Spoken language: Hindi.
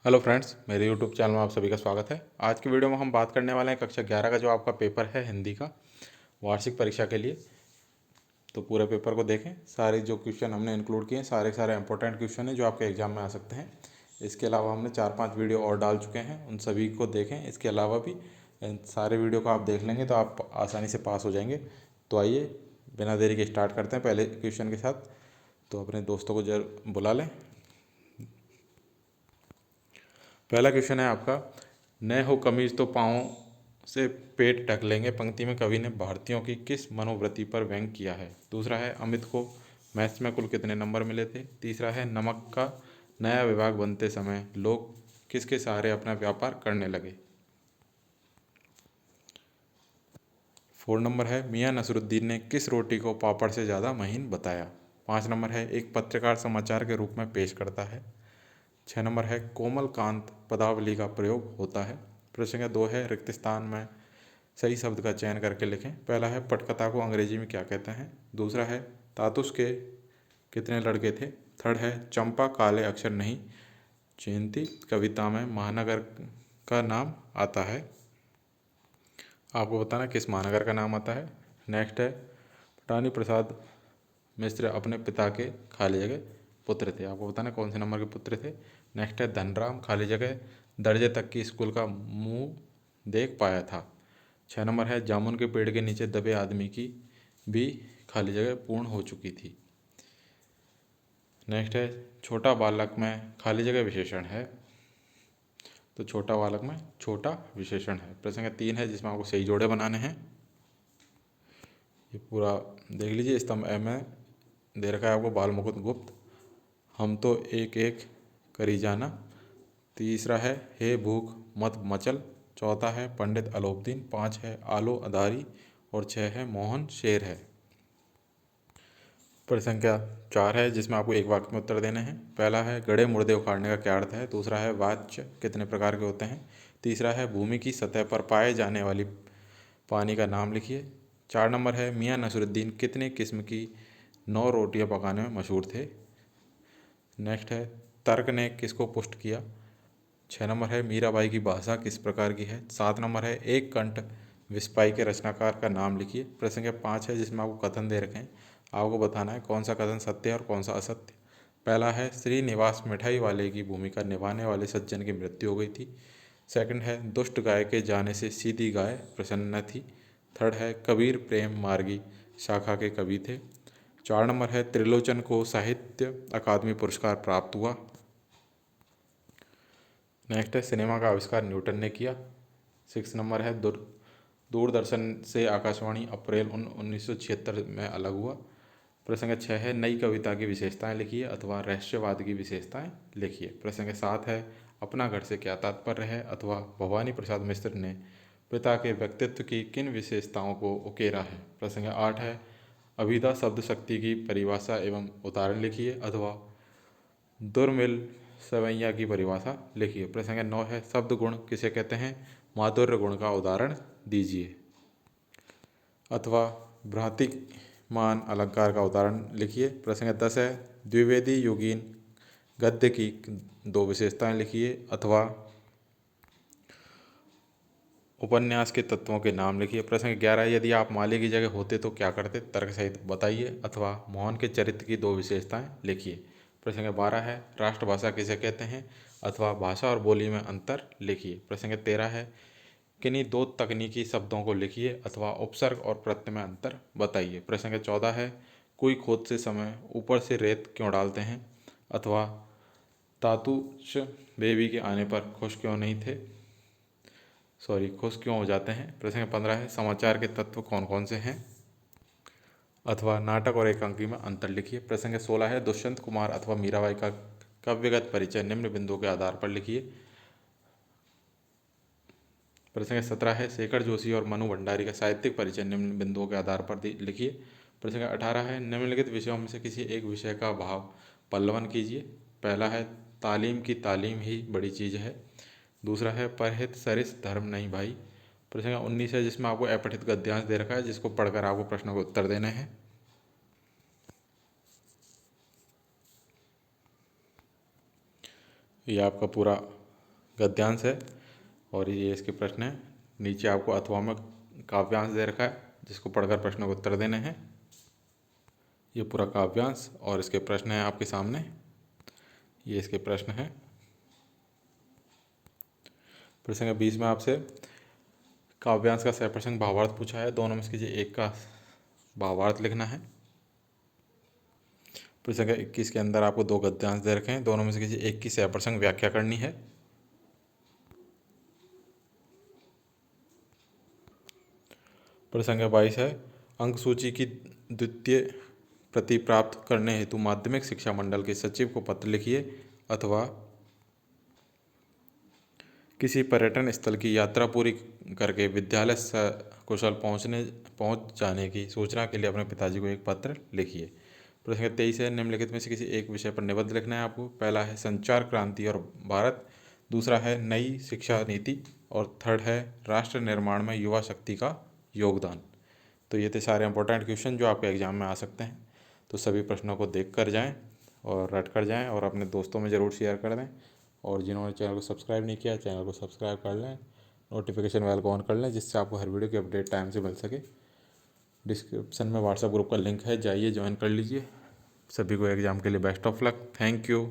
हेलो फ्रेंड्स, मेरे यूट्यूब चैनल में आप सभी का स्वागत है। आज की वीडियो में हम बात करने वाले हैं कक्षा 11 का जो आपका पेपर है हिंदी का वार्षिक परीक्षा के लिए। तो पूरे पेपर को देखें, सारे जो क्वेश्चन हमने इंक्लूड किए हैं सारे सारे इंपॉर्टेंट क्वेश्चन हैं जो आपके एग्जाम में आ सकते हैं। इसके अलावा हमने 4-5 वीडियो और डाल चुके हैं, उन सभी को देखें। इसके अलावा भी सारे वीडियो को आप देख लेंगे तो आप आसानी से पास हो जाएंगे। तो आइए बिना देरी के स्टार्ट करते हैं पहले क्वेश्चन के साथ। तो अपने दोस्तों को जरूर बुला लें। पहला क्वेश्चन है आपका, नए हो कमीज तो पाँव से पेट ढक लेंगे पंक्ति में कवि ने भारतीयों की किस मनोवृत्ति पर व्यंग किया है। दूसरा है, अमित को मैथ्स में कुल कितने नंबर मिले थे। तीसरा है, नमक का नया विभाग बनते समय लोग किसके सहारे अपना व्यापार करने लगे। 4 नंबर है, मियाँ नसरुद्दीन ने किस रोटी को पापड़ से ज़्यादा महीन बताया। 5 नंबर है, एक पत्रकार समाचार के रूप में पेश करता है। 6 नंबर है, कोमल कांत पदावली का प्रयोग होता है। प्रश्न संख्या 2 है, रिक्त स्थान में सही शब्द का चयन करके लिखें। पहला है, पटकथा को अंग्रेजी में क्या कहते हैं। दूसरा है, तातुस के कितने लड़के थे। थर्ड है, चंपा काले अक्षर नहीं चिन्हती कविता में महानगर का नाम आता है। आपको बताना किस महानगर का नाम आता है। नेक्स्ट है, पटानी प्रसाद मिश्र अपने पिता के खाली जगह पुत्र थे। आपको बताना कौन से नंबर के पुत्र थे। नेक्स्ट है, धनराम खाली जगह दर्जे तक की स्कूल का मुंह देख पाया था। 6 नंबर है, जामुन के पेड़ के नीचे दबे आदमी की भी खाली जगह पूर्ण हो चुकी थी। नेक्स्ट है, छोटा बालक में खाली जगह विशेषण है। तो छोटा बालक में छोटा विशेषण है। प्रश्न संख्या 3 है, जिसमें आपको सही जोड़े बनाने हैं। ये पूरा देख लीजिए। स्तंभ ए में दे रखा है आपको बाल मुकुंद गुप्त, हम तो एक एक करी जाना। तीसरा है, हे भूख मत मचल। चौथा है, पंडित अलोपदीन। 5 है, आलो अधारी। और 6 है, मोहन शेर है। प्रश्न संख्या 4 है, जिसमें आपको एक वाक्य में उत्तर देने हैं। पहला है, गड़े मुर्दे उखाड़ने का क्या अर्थ है। दूसरा है, वाच्य कितने प्रकार के होते हैं। तीसरा है, भूमि की सतह पर पाए जाने वाली पानी का नाम लिखिए। 4 नंबर है, मियाँ नसरुद्दीन कितने किस्म की 9 रोटियां पकाने में मशहूर थे। नेक्स्ट है, तर्क ने किसको पुष्ट किया। 6 नंबर है, मीराबाई की भाषा किस प्रकार की है। 7 नंबर है, एक कंठ विस्पाई के रचनाकार का नाम लिखिए। प्रश्न संख्या 5 है, जिसमें आपको कथन दे रखे हैं। आपको बताना है कौन सा कथन सत्य है और कौन सा असत्य। पहला है, श्रीनिवास मिठाई वाले की भूमिका निभाने वाले सज्जन की मृत्यु हो गई थी। सेकंड है, दुष्ट गाय के जाने से सीधी गाय प्रसन्न न थी। थर्ड है, कबीर प्रेम मार्गी शाखा के कवि थे। 4 नंबर है, त्रिलोचन को साहित्य अकादमी पुरस्कार प्राप्त हुआ। नेक्स्ट है, सिनेमा का आविष्कार न्यूटन ने किया। 6 नंबर है, दूरदर्शन से आकाशवाणी अप्रैल 1976 में अलग हुआ। प्रश्न संख्या 6 है, नई कविता की विशेषताएं लिखिए अथवा रहस्यवाद की विशेषताएं लिखिए। प्रश्न संख्या 7 है, अपना घर से क्या तात्पर्य है अथवा भवानी प्रसाद मिश्र ने पिता के व्यक्तित्व की किन विशेषताओं को उकेरा है। प्रश्न संख्या 8 है, अभिधा शब्द शक्ति की परिभाषा एवं उदाहरण लिखिए अथवा दुर्मिल सवैया की परिभाषा लिखिए। प्रश्न संख्या 9 है, शब्द गुण किसे कहते हैं, माधुर्य गुण का उदाहरण दीजिए अथवा भ्रांतिमान अलंकार का उदाहरण लिखिए। प्रश्न संख्या 10 है, द्विवेदी योगीन गद्य की 2 विशेषताएं लिखिए अथवा उपन्यास के तत्वों के नाम लिखिए। प्रश्न संख्या 11 है, यदि आप माली की जगह होते तो क्या करते, तर्क सहित बताइए अथवा मोहन के चरित्र की 2 विशेषताएं लिखिए। प्रश्न संख्या 12 है, राष्ट्रभाषा किसे कहते हैं अथवा भाषा और बोली में अंतर लिखिए। प्रश्न संख्या 13 है, किन्हीं 2 तकनीकी शब्दों को लिखिए अथवा उपसर्ग और प्रत्यय में अंतर बताइए। प्रश्न संख्या 14 है, कोई खोद से समय ऊपर से रेत क्यों डालते हैं अथवा तातुश बेबी के आने पर खुश क्यों नहीं थे, खुश क्यों हो जाते हैं। प्रश्न संख्या 15 है, समाचार के तत्व कौन कौन से हैं अथवा नाटक और एकांकी में अंतर लिखिए। प्रश्न संख्या 16 है, दुष्यंत कुमार अथवा मीराबाई का काव्यगत परिचय निम्न बिंदुओं के आधार पर लिखिए। प्रश्न संख्या 17 है, शेखर जोशी और मनु भंडारी का साहित्यिक परिचय निम्न बिंदुओं के आधार पर लिखिए। प्रश्न संख्या 18 है, निम्नलिखित विषयों में से किसी एक विषय का भाव पल्लवन कीजिए। पहला है, तालीम की तालीम ही बड़ी चीज़ है। दूसरा है, परहित सरिस धर्म नहीं भाई। प्रश्न संख्या 19 है, जिसमें आपको अपठित गद्यांश दे रखा है, जिसको पढ़कर आपको प्रश्नों के उत्तर देने हैं। ये आपका पूरा गद्यांश है और ये इसके प्रश्न है। नीचे आपको अथवा में काव्यांश दे रखा है जिसको पढ़कर प्रश्नों को उत्तर देने हैं। ये पूरा काव्यांश और इसके प्रश्न हैं आपके सामने। ये इसके प्रश्न हैं। प्रश्न संख्या 20 में आपसे काव्यांश का सप्रसंग भावार्थ पूछा है। दोनों में से किसी एक का भावार्थ लिखना है। प्रश्न संख्या 21 के अंदर आपको 2 गद्यांश दे रखे हैं। दोनों में से किसी एक की सप्रसंग व्याख्या करनी है। प्रश्न संख्या 22 है अंक सूची की द्वितीय प्रति प्राप्त करने हेतु माध्यमिक शिक्षा मंडल के सचिव को पत्र लिखिए अथवा किसी पर्यटन स्थल की यात्रा पूरी करके विद्यालय सकुशल पहुंच जाने की सूचना के लिए अपने पिताजी को एक पत्र लिखिए। प्रश्न संख्या 23 है निम्नलिखित में से किसी एक विषय पर निबंध लिखना है आपको। पहला है संचार क्रांति और भारत, दूसरा है नई शिक्षा नीति और थर्ड है राष्ट्र निर्माण में युवा शक्ति का योगदान। तो ये थे सारे इंपॉर्टेंट क्वेश्चन जो आपके एग्जाम में आ सकते हैं। तो सभी प्रश्नों को देख कर जाएँ और रट कर जाएँ और अपने दोस्तों में ज़रूर शेयर कर दें। और जिन्होंने चैनल को सब्सक्राइब नहीं किया चैनल को सब्सक्राइब कर लें, नोटिफिकेशन बेल को ऑन कर लें जिससे आपको हर वीडियो की अपडेट टाइम से मिल सके। डिस्क्रिप्शन में व्हाट्सएप ग्रुप का लिंक है, जाइए ज्वाइन कर लीजिए। सभी को एग्ज़ाम के लिए best of luck. Thank you.